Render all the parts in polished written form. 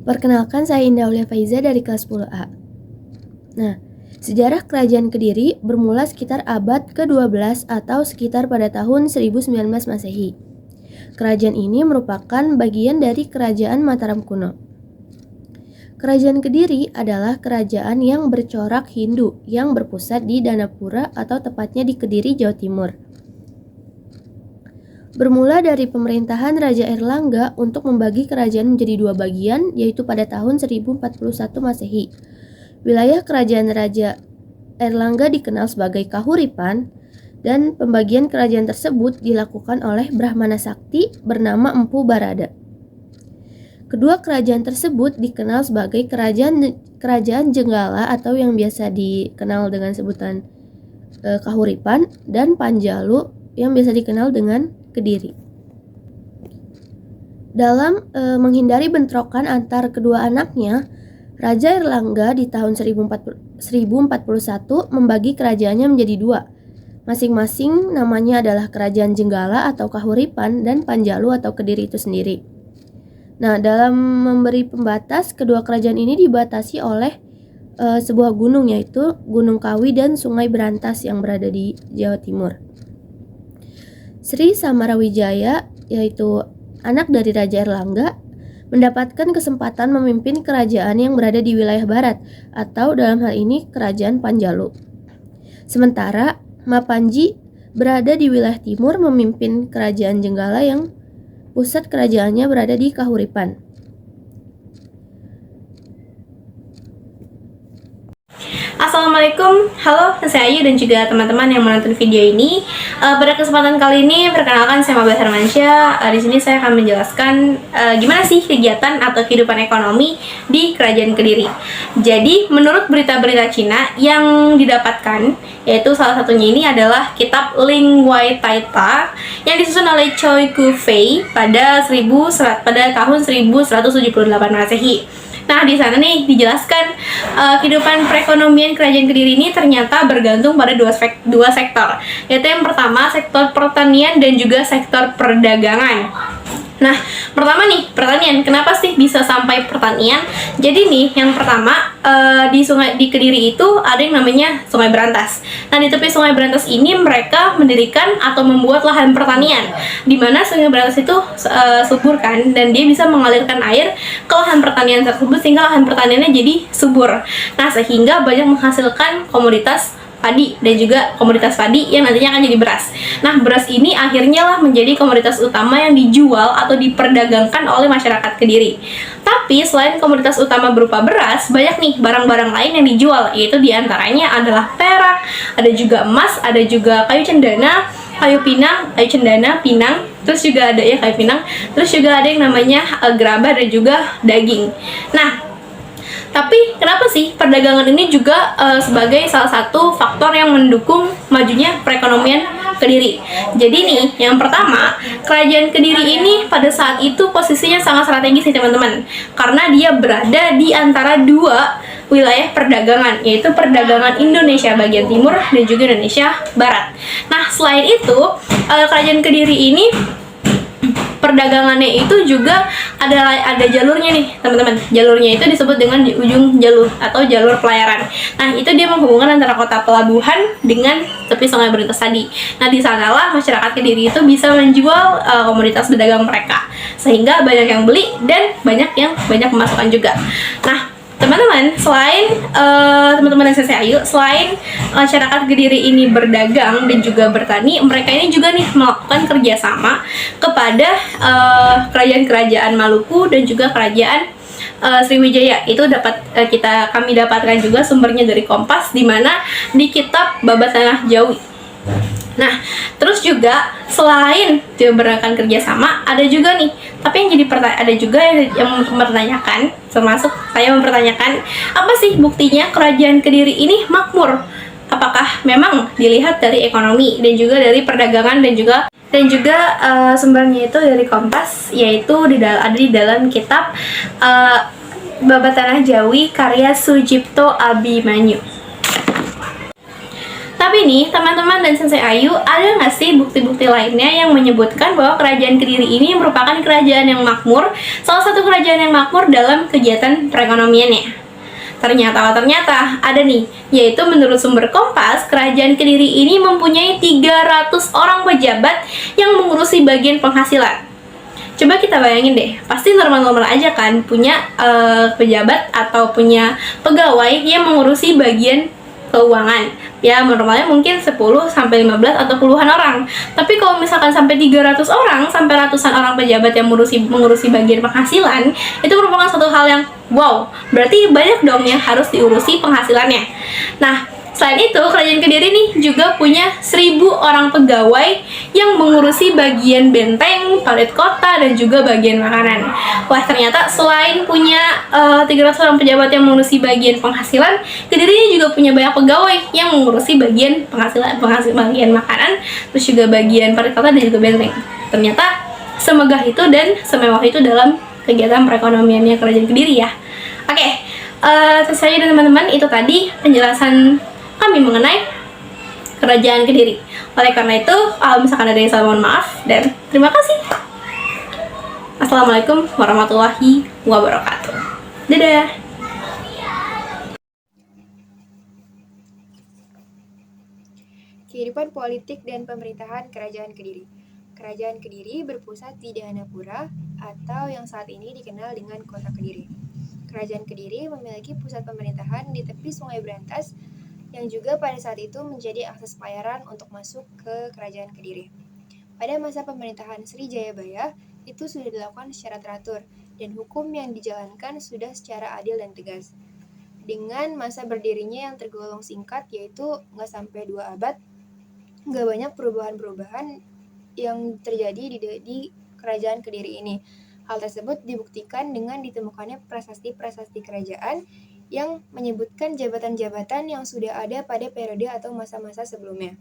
Perkenalkan, saya Indah Aulia Faiza dari kelas 10A. Nah, sejarah Kerajaan Kediri bermula sekitar abad ke-12 atau sekitar pada tahun 1019 Masehi. Kerajaan ini merupakan bagian dari Kerajaan Mataram kuno. Kerajaan Kediri adalah kerajaan yang bercorak Hindu yang berpusat di Danapura atau tepatnya di Kediri, Jawa Timur. Bermula dari pemerintahan Raja Erlangga untuk membagi kerajaan menjadi dua bagian, yaitu pada tahun 1041 Masehi. Wilayah kerajaan Raja Erlangga dikenal sebagai Kahuripan, dan pembagian kerajaan tersebut dilakukan oleh Brahmana Sakti bernama Empu Barada. Kedua kerajaan tersebut dikenal sebagai kerajaan Jenggala atau yang biasa dikenal dengan sebutan Kahuripan, dan Panjalu yang biasa dikenal dengan Kediri. Dalam menghindari bentrokan antar kedua anaknya, Raja Erlangga di tahun 1041 membagi kerajaannya menjadi dua. Masing-masing namanya adalah Kerajaan Jenggala atau Kahuripan dan Panjalu atau Kediri itu sendiri. Nah, dalam memberi pembatas, kedua kerajaan ini dibatasi oleh sebuah gunung, yaitu Gunung Kawi dan Sungai Berantas yang berada di Jawa Timur. Sri Samarawijaya, yaitu anak dari Raja Erlangga, mendapatkan kesempatan memimpin kerajaan yang berada di wilayah barat, atau dalam hal ini Kerajaan Panjalu. Sementara Mapanji berada di wilayah timur memimpin Kerajaan Jenggala yang pusat kerajaannya berada di Kahuripan. Assalamualaikum, halo, saya Ayu dan juga teman-teman yang menonton video ini. Pada kesempatan kali ini, perkenalkan saya Mabel Hermansyah. Di sini saya akan menjelaskan gimana sih kegiatan atau kehidupan ekonomi di Kerajaan Kediri. Jadi, menurut berita-berita Cina yang didapatkan, yaitu salah satunya ini adalah kitab Ling Wai Taita yang disusun oleh Choi Ku Fei pada tahun 1178 Masehi. Nah, di sana nih dijelaskan kehidupan perekonomian Kerajaan Kediri ini ternyata bergantung pada dua sektor, yaitu yang pertama sektor pertanian dan juga sektor perdagangan. Nah, pertama nih, pertanian. Kenapa sih bisa sampai pertanian? Jadi nih, yang pertama di Kediri itu ada yang namanya Sungai Berantas. Nah, di tepi Sungai Berantas ini mereka mendirikan atau membuat lahan pertanian, di mana Sungai Berantas itu subur kan, dan dia bisa mengalirkan air ke lahan pertanian tersebut sehingga lahan pertaniannya jadi subur. Nah, sehingga banyak menghasilkan komoditas padi dan juga komoditas padi yang nantinya akan jadi beras. Nah, beras ini akhirnya lah menjadi komoditas utama yang dijual atau diperdagangkan oleh masyarakat Kediri. Tapi selain komoditas utama berupa beras, banyak nih barang-barang lain yang dijual, yaitu diantaranya adalah perak, ada juga emas, ada juga kayu cendana, kayu cendana, pinang, terus juga ada ya kayu pinang, terus juga ada yang namanya gerabah dan juga daging. Nah, tapi kenapa sih perdagangan ini juga sebagai salah satu faktor yang mendukung majunya perekonomian Kediri? Jadi nih, yang pertama, Kerajaan Kediri ini pada saat itu posisinya sangat strategis nih teman-teman, karena dia berada di antara dua wilayah perdagangan, yaitu perdagangan Indonesia bagian timur dan juga Indonesia barat. Nah, selain itu, Kerajaan Kediri ini perdagangannya itu juga ada jalurnya nih teman-teman. Jalurnya itu disebut dengan di ujung jalur atau jalur pelayaran. Nah, itu dia menghubungkan antara kota pelabuhan dengan tepi Sungai Berantas tadi. Nah, di sanalah masyarakat Kediri itu bisa menjual komoditas berdagang mereka, sehingga banyak yang beli dan banyak pemasukan juga. Nah, teman-teman, selain teman-teman saya Ayu, selain masyarakat Kediri ini berdagang dan juga bertani, mereka ini juga nih melakukan kerjasama kepada kerajaan-kerajaan Maluku dan juga kerajaan Sriwijaya. Itu kami dapatkan juga sumbernya dari Kompas, di mana di kitab Babat Tanah Jawi. Nah, terus juga selain diberangkat kerjasama, ada juga nih, tapi ada juga yang mempertanyakan, termasuk saya mempertanyakan, apa sih buktinya Kerajaan Kediri ini makmur? Apakah memang dilihat dari ekonomi dan juga dari perdagangan dan juga sumbernya itu dari Kompas, yaitu ada di dalam kitab Babat Tanah Jawi karya Sujipto Abimanyu. Tapi nih, teman-teman dan Sensei Ayu, ada nggak sih bukti-bukti lainnya yang menyebutkan bahwa kerajaan Kediri ini merupakan kerajaan yang makmur, salah satu kerajaan yang makmur dalam kegiatan perekonomiannya? Ternyata ada nih, yaitu menurut sumber Kompas, kerajaan Kediri ini mempunyai 300 orang pejabat yang mengurusi bagian penghasilan. Coba kita bayangin deh, pasti normal-normal aja kan punya pejabat atau punya pegawai yang mengurusi bagian keuangan. Ya, normalnya mungkin 10 sampai 15 atau puluhan orang. Tapi kalau misalkan sampai 300 orang, sampai ratusan orang pejabat yang mengurusi bagian penghasilan, itu merupakan satu hal yang wow, berarti banyak dong yang harus diurusi penghasilannya. Nah, selain itu, kerajaan Kediri nih juga punya 1000 orang pegawai yang mengurusi bagian benteng, parit kota, dan juga bagian makanan. Wah, ternyata selain punya 300 orang pejabat yang mengurusi bagian penghasilan, Kediri ini juga punya banyak pegawai yang mengurusi bagian bagian makanan, terus juga bagian parit kota dan juga benteng. Ternyata semegah itu dan semewah itu dalam kegiatan perekonomiannya kerajaan Kediri ya. Oke, saya dan teman-teman, itu tadi penjelasan kami mengenai kerajaan Kediri. Oleh karena itu, misalkan ada yang salah, mohon maaf dan terima kasih. Assalamualaikum warahmatullahi wabarakatuh. Dadah. Kehidupan politik dan pemerintahan Kerajaan Kediri. Kerajaan Kediri berpusat di Dahanapura atau yang saat ini dikenal dengan Kota Kediri. Kerajaan Kediri memiliki pusat pemerintahan di tepi Sungai Brantas yang juga pada saat itu menjadi akses pelayaran untuk masuk ke Kerajaan Kediri. Pada masa pemerintahan Sri Jayabaya, itu sudah dilakukan secara teratur dan hukum yang dijalankan sudah secara adil dan tegas. Dengan masa berdirinya yang tergolong singkat, yaitu nggak sampai 2 abad, nggak banyak perubahan-perubahan yang terjadi di Kerajaan Kediri ini. Hal tersebut dibuktikan dengan ditemukannya prasasti-prasasti kerajaan yang menyebutkan jabatan-jabatan yang sudah ada pada periode atau masa-masa sebelumnya.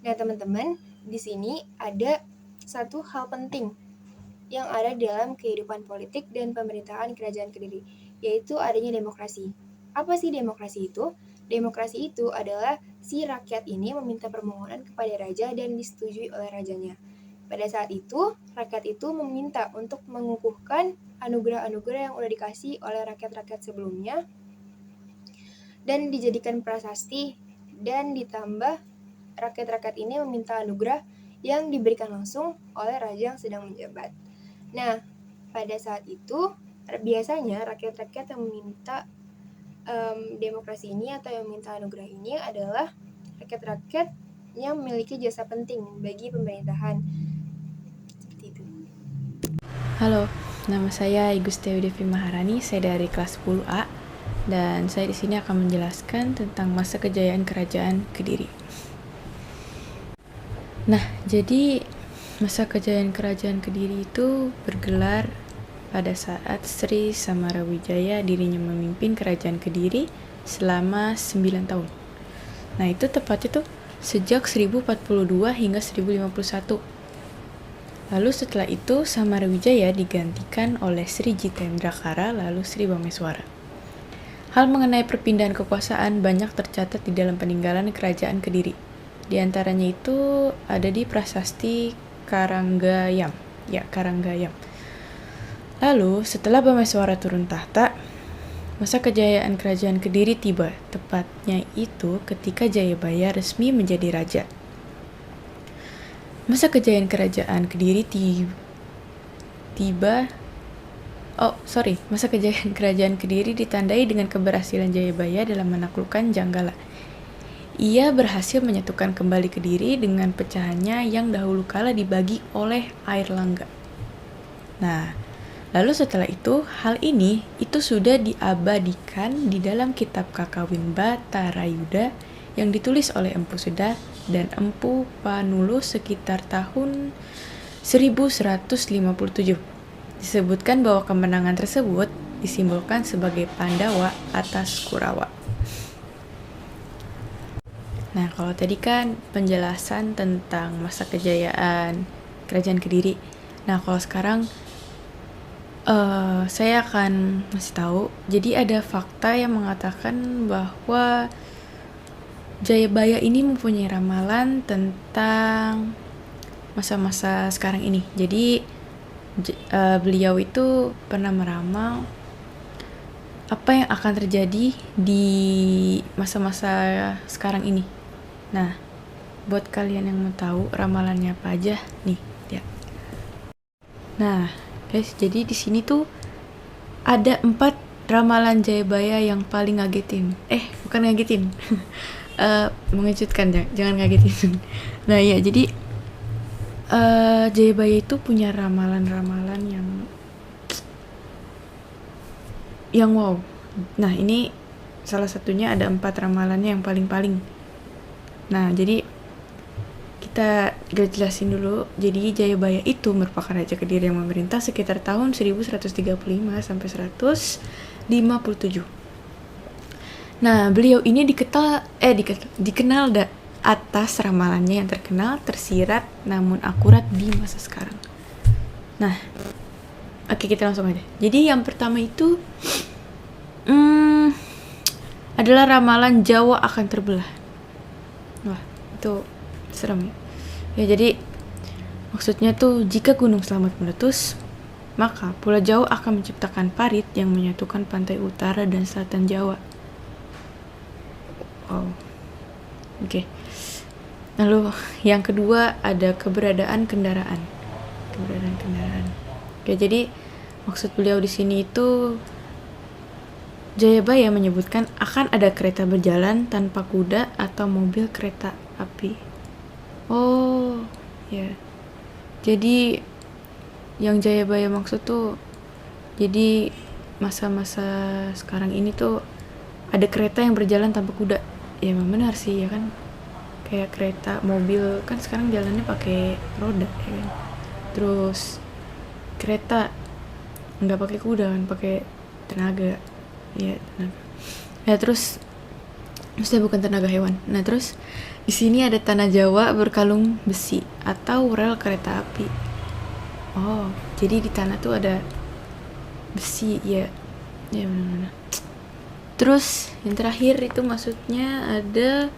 Nah, teman-teman, di sini ada satu hal penting yang ada dalam kehidupan politik dan pemerintahan Kerajaan Kediri, yaitu adanya demokrasi. Apa sih demokrasi itu? Demokrasi itu adalah si rakyat ini meminta permohonan kepada raja dan disetujui oleh rajanya. Pada saat itu, rakyat itu meminta untuk mengukuhkan anugerah-anugerah yang udah dikasih oleh rakyat-rakyat sebelumnya dan dijadikan prasasti, dan ditambah rakyat-rakyat ini meminta anugerah yang diberikan langsung oleh raja yang sedang menjabat. Nah, pada saat itu biasanya rakyat-rakyat yang meminta demokrasi ini atau yang meminta anugerah ini adalah rakyat-rakyat yang memiliki jasa penting bagi pemerintahan. Seperti itu. Halo, nama saya Igustewi Devi Maharani, saya dari kelas 10A dan saya di sini akan menjelaskan tentang masa kejayaan Kerajaan Kediri. Nah, jadi masa kejayaan Kerajaan Kediri itu bergelar pada saat Sri Samarawijaya dirinya memimpin Kerajaan Kediri selama 9 tahun. Nah, itu tepatnya tuh sejak 1042 hingga 1051. Lalu setelah itu Samarawijaya digantikan oleh Sri Jitendrakara lalu Sri Bameswara. Hal mengenai perpindahan kekuasaan banyak tercatat di dalam peninggalan Kerajaan Kediri. Di antaranya itu ada di prasasti Karanggayam. Lalu setelah Bameswara turun tahta, masa kejayaan Kerajaan Kediri tiba, tepatnya itu ketika Jayabaya resmi menjadi raja. Masa kejayaan Kerajaan Kediri masa kejayaan Kerajaan Kediri ditandai dengan keberhasilan Jayabaya dalam menaklukkan Janggala. Ia berhasil menyatukan kembali Kediri dengan pecahannya yang dahulu kala dibagi oleh Airlangga. Nah, lalu setelah itu, hal ini itu sudah diabadikan di dalam kitab Kakawin Batarayuda yang ditulis oleh Empu Sudah dan Empu Panulus sekitar tahun 1157. Disebutkan bahwa kemenangan tersebut disimbolkan sebagai Pandawa atas Kurawa. Nah, kalau tadi kan penjelasan tentang masa kejayaan Kerajaan Kediri. Nah, kalau sekarang saya akan ngasih tahu. Jadi ada fakta yang mengatakan bahwa Jayabaya ini mempunyai ramalan tentang masa-masa sekarang ini. Jadi beliau itu pernah meramal apa yang akan terjadi di masa-masa sekarang ini. Nah, buat kalian yang mau tahu ramalannya apa aja, nih, lihat. Nah, guys, jadi di sini tuh ada 4 ramalan Jayabaya yang paling ngagetin. Bukan ngagetin. Mengejutkan, jangan ngagetin. Nah, ya, jadi Jayabaya itu punya ramalan-ramalan yang wow. Nah, ini salah satunya ada 4 ramalannya yang paling-paling. Nah, jadi kita jelasin dulu. Jadi Jayabaya itu merupakan raja Kediri yang memerintah sekitar tahun 1135 sampai 157. Nah, beliau ini dikenal atas ramalannya yang terkenal, tersirat namun akurat di masa sekarang. Nah, oke, kita langsung aja. Jadi yang pertama itu adalah ramalan Jawa akan terbelah. Wah, itu serem ya. Ya, jadi maksudnya tuh jika Gunung Slamet meletus, maka Pulau Jawa akan menciptakan parit yang menyatukan pantai utara dan selatan Jawa. Wow. Oke. Lalu yang kedua ada keberadaan kendaraan. Oke, jadi maksud beliau di sini itu Jayabaya menyebutkan akan ada kereta berjalan tanpa kuda atau mobil kereta api. Oh, ya. Jadi yang Jayabaya maksud tuh, jadi masa-masa sekarang ini tuh ada kereta yang berjalan tanpa kuda. Ya emang benar sih, ya kan. Kayak kereta, mobil kan sekarang jalannya pakai roda, ya kan. Terus kereta nggak pakai kuda kan, pakai tenaga. Ya, tenaga. Ya, terus maksudnya bukan tenaga hewan. Nah, terus di sini ada tanah Jawa berkalung besi atau rel kereta api. Oh, jadi di tanah tuh ada besi, ya. Ya, benar-benar. Terus yang terakhir itu maksudnya ada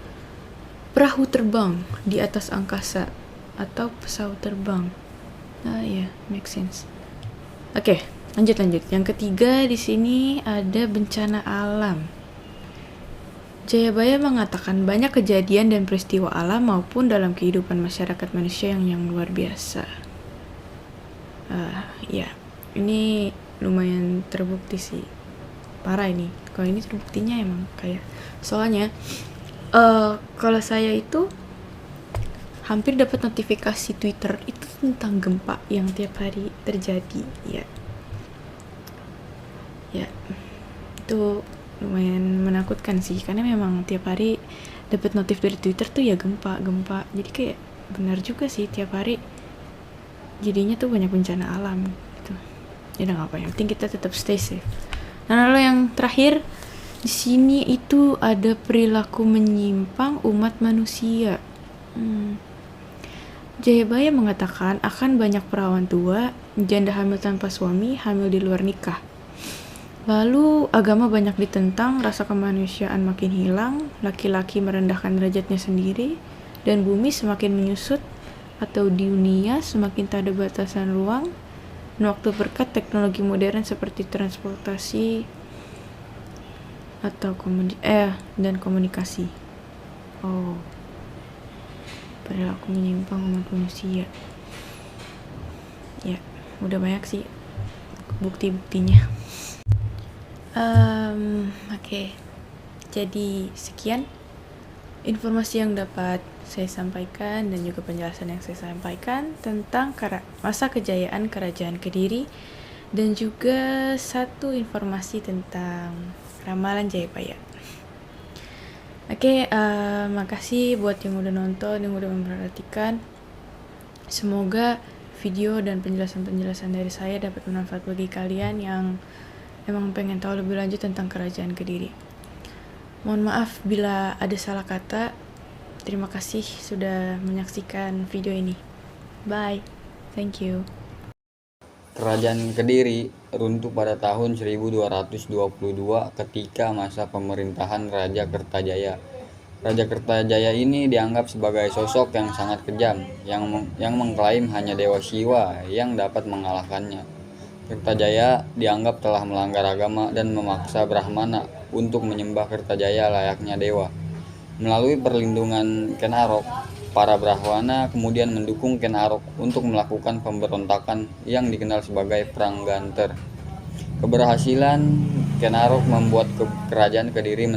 perahu terbang di atas angkasa atau pesawat terbang. Nah, ya, make sense. Oke, lanjut. Yang ketiga di sini ada bencana alam. Jayabaya mengatakan banyak kejadian dan peristiwa alam maupun dalam kehidupan masyarakat manusia yang luar biasa. Ya, ini lumayan terbukti sih. Parah ini. Kalau ini terbuktinya emang kayak, soalnya kalau saya itu hampir dapat notifikasi Twitter itu tentang gempa yang tiap hari terjadi, ya. Ya, itu lumayan menakutkan sih, karena memang tiap hari dapat notif dari Twitter tuh ya gempa. Jadi kayak benar juga sih, tiap hari jadinya tuh banyak bencana alam gitu. Ya udah, nggak apa, yang penting kita tetap stay safe. Nah, lalu yang terakhir di sini itu ada perilaku menyimpang umat manusia. Jayabaya mengatakan akan banyak perawan tua, janda hamil tanpa suami, hamil di luar nikah. Lalu agama banyak ditentang, rasa kemanusiaan makin hilang, laki-laki merendahkan derajatnya sendiri, dan bumi semakin menyusut atau dunia semakin tak ada batasan ruang. Dan waktu berkat teknologi modern seperti transportasi atau dan komunikasi. Oh, perilaku menyimpang umat manusia. Ya, udah banyak sih bukti-buktinya. Oke. Jadi sekian informasi yang dapat saya sampaikan dan juga penjelasan yang saya sampaikan tentang masa kejayaan Kerajaan Kediri, dan juga satu informasi tentang ramalan Jayabaya. Oke, makasih buat yang udah nonton, yang udah memperhatikan. Semoga video dan penjelasan-penjelasan dari saya dapat bermanfaat bagi kalian yang emang pengen tahu lebih lanjut tentang Kerajaan Kediri. Mohon maaf bila ada salah kata. Terima kasih sudah menyaksikan video ini. Bye. Thank you. Kerajaan Kediri runtuh pada tahun 1222 ketika masa pemerintahan Raja Kertajaya. Raja Kertajaya ini dianggap sebagai sosok yang sangat kejam, yang mengklaim hanya Dewa Siwa yang dapat mengalahkannya. Kertajaya dianggap telah melanggar agama dan memaksa Brahmana untuk menyembah Kertajaya layaknya dewa. Melalui perlindungan Ken Arok, para Brahmana kemudian mendukung Ken Arok untuk melakukan pemberontakan yang dikenal sebagai Perang Ganter. Keberhasilan Ken Arok membuat kerajaan Kediri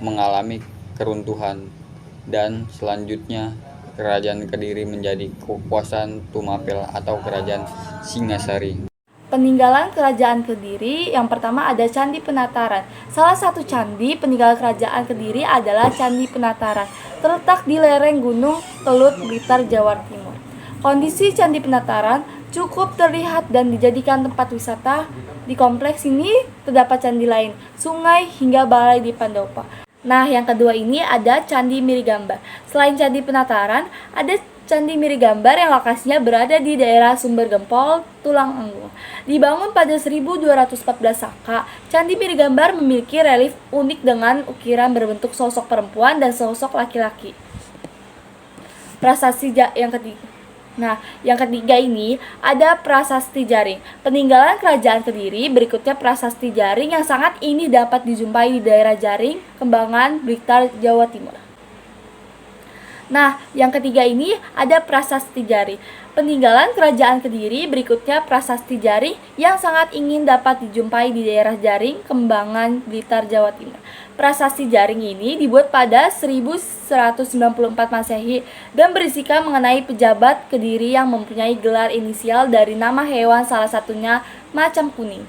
mengalami keruntuhan, dan selanjutnya kerajaan Kediri menjadi kekuasaan Tumapel atau kerajaan Singasari. Peninggalan kerajaan Kediri, yang pertama ada Candi Penataran. Salah satu candi peninggalan kerajaan Kediri adalah Candi Penataran, terletak di lereng Gunung Kelut, Blitar, Jawa Timur. Kondisi Candi Penataran cukup terlihat dan dijadikan tempat wisata. Di kompleks ini terdapat candi lain, sungai, hingga balai di Pandopa. Nah, yang kedua ini ada Candi Mirigambar. Selain Candi Penataran, ada Candi Mirigambar yang lokasinya berada di daerah Sumber Gempol, Tulang Anggung. Dibangun pada 1214 Saka, Candi Mirigambar memiliki relief unik dengan ukiran berbentuk sosok perempuan dan sosok laki-laki. Prasasti yang ketiga. Nah, yang ketiga ini ada Prasasti Jaring. Peninggalan kerajaan Kediri, berikutnya Prasasti Jaring yang sangat ini dapat dijumpai di daerah Jaring, Kembangan, Blitar, Jawa Timur. Nah, yang ketiga ini ada Prasasti Jaring. Peninggalan kerajaan Kediri, berikutnya Prasasti Jaring yang sangat ingin dapat dijumpai di daerah Jaring, Kembangan, Blitar, Jawa Timur. Prasasti Jaring ini dibuat pada 1194 Masehi dan berisikan mengenai pejabat Kediri yang mempunyai gelar inisial dari nama hewan, salah satunya macan kuning.